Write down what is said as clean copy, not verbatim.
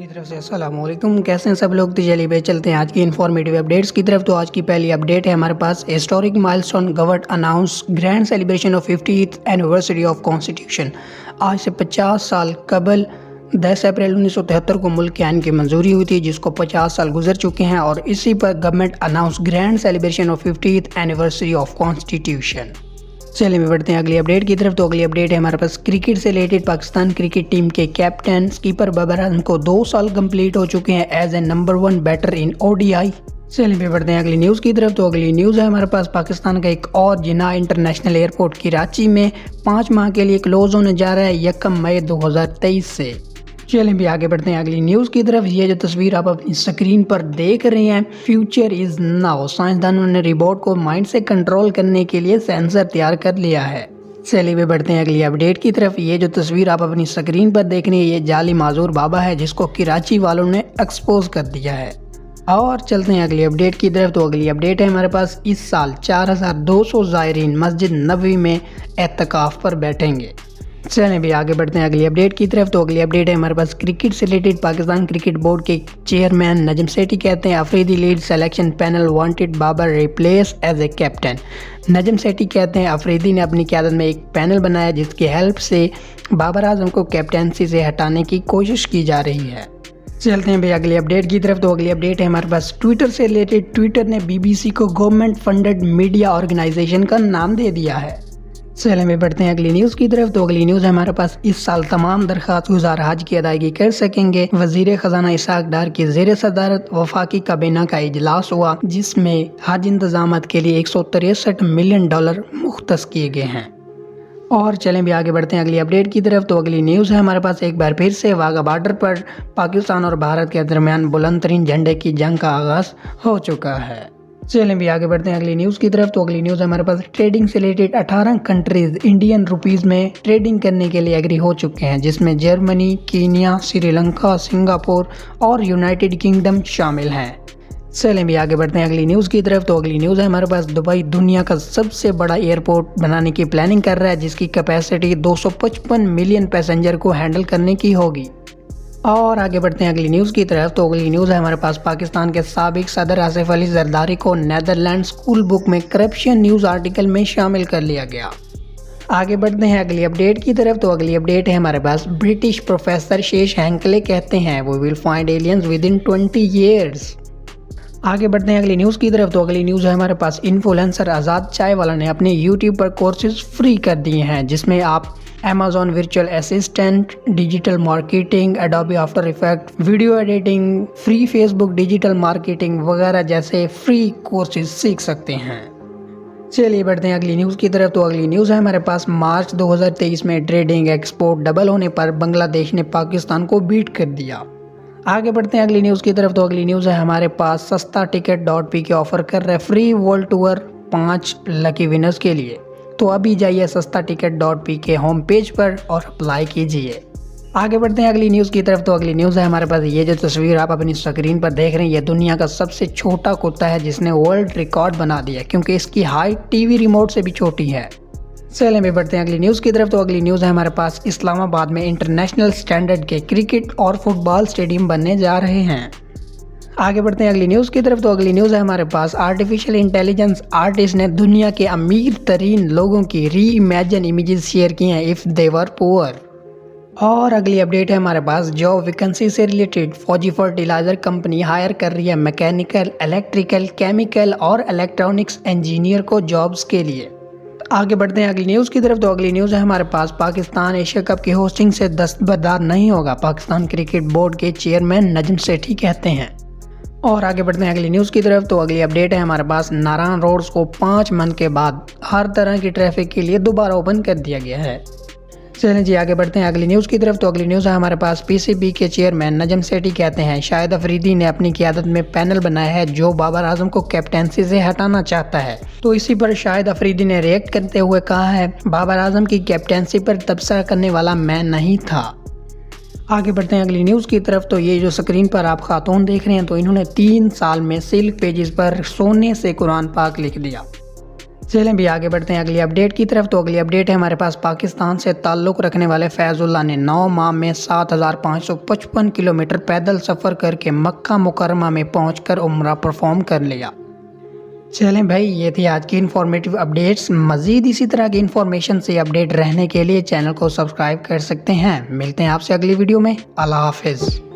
तरफ से अस्सलाम वालेकुम। कैसे हैं सब लोग। तो चलिए भाई चलते हैं आज की इन्फॉर्मेटिव अपडेट्स की तरफ। तो आज की पहली अपडेट है हमारे पास historic milestone government announce grand celebration of 50th anniversary of constitution. आज से 50 साल कबल 10 अप्रैल 1973 को मुल्क के आइन की मंजूरी हुई थी, जिसको 50 साल गुजर चुके हैं और इसी पर government announce grand celebration of 50th anniversary of constitution. चलिए बढ़ते हैं अगली अपडेट की तरफ। तो अगली अपडेट है हमारे पास क्रिकेट से रिलेटेड। पाकिस्तान क्रिकेट टीम के कैप्टन स्कीपर बाबर आजम को 2 साल कंप्लीट हो चुके हैं as a number 1 batter in ODI. चलिए बढ़ते हैं अगली न्यूज़ की तरफ। तो अगली न्यूज़ है हमारे पास पाकिस्तान का एक और जिन्ना इंटरनेशनल एयरपोर्ट कराची में 5 माह के लिए क्लोज होने जा रहा है 1 मई 2023 से। चलिए भी आगे बढ़ते हैं अगली न्यूज़ की तरफ। ये जो तस्वीर आप अपनी स्क्रीन पर देख रहे हैं, फ्यूचर इज नाउ। साइंसदानों ने रोबोट को माइंड से कंट्रोल करने के लिए सेंसर तैयार कर लिया है। चलिए भी बढ़ते हैं अगली अपडेट की तरफ। ये जो तस्वीर आप अपनी स्क्रीन पर देख रहे हैं, ये जाली माजूर बाबा है जिसको कराची वालों ने एक्सपोज कर दिया है। और चलते हैं अगली अपडेट की तरफ। तो अगली अपडेट है हमारे पास इस साल 4200 ज़ायरीन मस्जिद नबवी में एतकाफ पर बैठेंगे। चलें भी आगे बढ़ते हैं अगली अपडेट की तरफ। तो अगली अपडेट है हमारे पास क्रिकेट से रिलेटेड। पाकिस्तान क्रिकेट बोर्ड के चेयरमैन नजम सेठी कहते हैं Afridi lead selection panel wanted Babar replace as a captain. Najam Sethi कहते हैं अफरीदी ने अपनी क़यादत में एक पैनल बनाया जिसकी हेल्प से बाबर आजम को कैप्टनसी से हटाने की कोशिश की जा रही है। चलते हैं भाई अगली अपडेट की तरफ। तो अगली अपडेट है हमारे पास ट्विटर से रिलेटेड। ट्विटर ने बीबीसी को गवर्नमेंट फंडेड मीडिया ऑर्गेनाइजेशन का नाम दे दिया है। चलें भी बढ़ते हैं अगली न्यूज़ की तरफ। तो अगली न्यूज़ है हमारे पास इस साल तमाम दरख्वास्त गुजार हज की अदायगी कर सकेंगे। वजीर खजाना इसहाक डार की ज़ेर सदारत वफाकी काबीना का इजलास हुआ जिसमें हज इंतजामात के लिए $163 मिलियन मुख्तस किए गए हैं। और चलें भी आगे बढ़ते हैं अगली अपडेट की तरफ। तो अगली न्यूज़ है हमारे पास एक बार फिर से वाघा बॉर्डर पर पाकिस्तान और भारत के दरमियान बुलंद तरीन झंडे की जंग का आगाज़ हो चुका है। चलें भी आगे बढ़ते हैं अगली न्यूज़ की तरफ। तो अगली न्यूज़ हमारे पास ट्रेडिंग से रिलेटेड 18 कंट्रीज इंडियन रुपीज़ में ट्रेडिंग करने के लिए एग्री हो चुके हैं, जिसमें जर्मनी, कीनिया, श्रीलंका, सिंगापुर और यूनाइटेड किंगडम शामिल हैं। चलें भी आगे बढ़ते हैं अगली न्यूज़ की तरफ। तो अगली न्यूज़ है हमारे पास दुबई दुनिया का सबसे बड़ा एयरपोर्ट बनाने की प्लानिंग कर रहा है जिसकी कैपेसिटी 255 मिलियन पैसेंजर को हैंडल करने की होगी। और आगे बढ़ते हैं अगली न्यूज़ की तरफ। तो अगली न्यूज़ है हमारे पास पाकिस्तान के साबिक सदर आसिफ अली जरदारी को नेदरलैंड स्कूल बुक में करप्शन न्यूज़ आर्टिकल में शामिल कर लिया गया। आगे बढ़ते हैं अगली अपडेट की तरफ। तो अगली अपडेट है हमारे पास ब्रिटिश प्रोफेसर शेष हैंकले कहते हैं we will find aliens within 20 years. आगे बढ़ते हैं अगली न्यूज़ की तरफ। तो अगली न्यूज़ है हमारे पास इन्फ्लुएंसर आज़ाद चाय वाला ने अपने यूट्यूब पर कोर्सेज फ्री कर दिए हैं जिसमें आप Amazon virtual assistant, digital marketing, Adobe after effect, video editing, free Facebook digital marketing वगैरह जैसे फ्री कोर्सेज सीख सकते हैं। चलिए बढ़ते हैं अगली न्यूज़ की तरफ। तो अगली न्यूज़ है हमारे पास मार्च 2023 में ट्रेडिंग एक्सपोर्ट डबल होने पर बांग्लादेश ने पाकिस्तान को बीट कर दिया। आगे बढ़ते हैं अगली न्यूज़ की तरफ। तो अगली न्यूज़ है हमारे पास सस्ता टिकट.pk ऑफर कर रहा है free world tour 5 lucky winners के लिए। तो अभी जाइए सस्ता टिकट.pk होम पेज पर और अप्लाई कीजिए। आगे बढ़ते हैं अगली न्यूज़ की तरफ। तो अगली न्यूज़ है हमारे पास ये जो तस्वीर आप अपनी स्क्रीन पर देख रहे हैं, ये दुनिया का सबसे छोटा कुत्ता है जिसने वर्ल्ड रिकॉर्ड बना दिया क्योंकि इसकी हाइट टीवी रिमोट से भी छोटी है। चलें भी बढ़ते हैं अगली न्यूज़ की तरफ। तो अगली न्यूज़ है हमारे पास इस्लामाबाद में इंटरनेशनल स्टैंडर्ड के क्रिकेट और फुटबॉल स्टेडियम बनने जा रहे हैं। आगे बढ़ते हैं अगली न्यूज़ की तरफ। तो अगली न्यूज़ है हमारे पास आर्टिफिशियल इंटेलिजेंस आर्टिस्ट ने दुनिया के अमीर तरीन लोगों की री इमेजिन इमेजेस शेयर की हैं इफ़ दे वर पुअर। और अगली अपडेट है हमारे पास जॉब वैकेंसी से रिलेटेड। फौजी फर्टिलाइजर कंपनी हायर कर रही है मैकेनिकल, इलेक्ट्रिकल, केमिकल और इलेक्ट्रॉनिक्स इंजीनियर को जॉब्स के लिए। आगे बढ़ते हैं अगली न्यूज़ की तरफ। तो अगली न्यूज़ है हमारे पास पाकिस्तान एशिया कप की होस्टिंग से दस्तबरदार नहीं होगा, पाकिस्तान क्रिकेट बोर्ड के चेयरमैन नजम सेठी कहते हैं। और आगे बढ़ते हैं अगली न्यूज़ की तरफ। तो अगली अपडेट है हमारे पास नारायण रोड्स को 5 मंथ के बाद हर तरह की ट्रैफिक के लिए दोबारा ओपन कर दिया गया है। चलें जी आगे बढ़ते हैं अगली न्यूज़ की तरफ। तो अगली न्यूज़ है हमारे पास पीसीबी के चेयरमैन नजम सेठी कहते हैं शाहिद अफरीदी ने अपनी क़यादत में पैनल बनाया है जो बाबर आजम को कैप्टनसी से हटाना चाहता है। तो इसी पर शाहिद अफरीदी ने रिएक्ट करते हुए कहा है बाबर आजम की कैप्टनसी पर तबसरा करने वाला मैं नहीं था। आगे बढ़ते हैं अगली न्यूज़ की तरफ। तो ये जो स्क्रीन पर आप खातून देख रहे हैं, तो इन्होंने 3 साल में सिल्क पेजेस पर सोने से कुरान पाक लिख दिया। चलें भी आगे बढ़ते हैं अगली अपडेट की तरफ। तो अगली अपडेट है हमारे पास, पाकिस्तान से ताल्लुक़ रखने वाले फैज़ुल्लाह ने 9 माह में 7,555 किलोमीटर पैदल सफ़र करके मक्का मुकर्रमा में पहुंचकर उम्रा परफॉर्म कर लिया। चलें भाई, ये थी आज की इन्फॉर्मेटिव अपडेट्स। मज़ीद इसी तरह की इन्फॉर्मेशन से अपडेट रहने के लिए चैनल को सब्सक्राइब कर सकते हैं। मिलते हैं आपसे अगली वीडियो में। अल्लाह हाफिज़।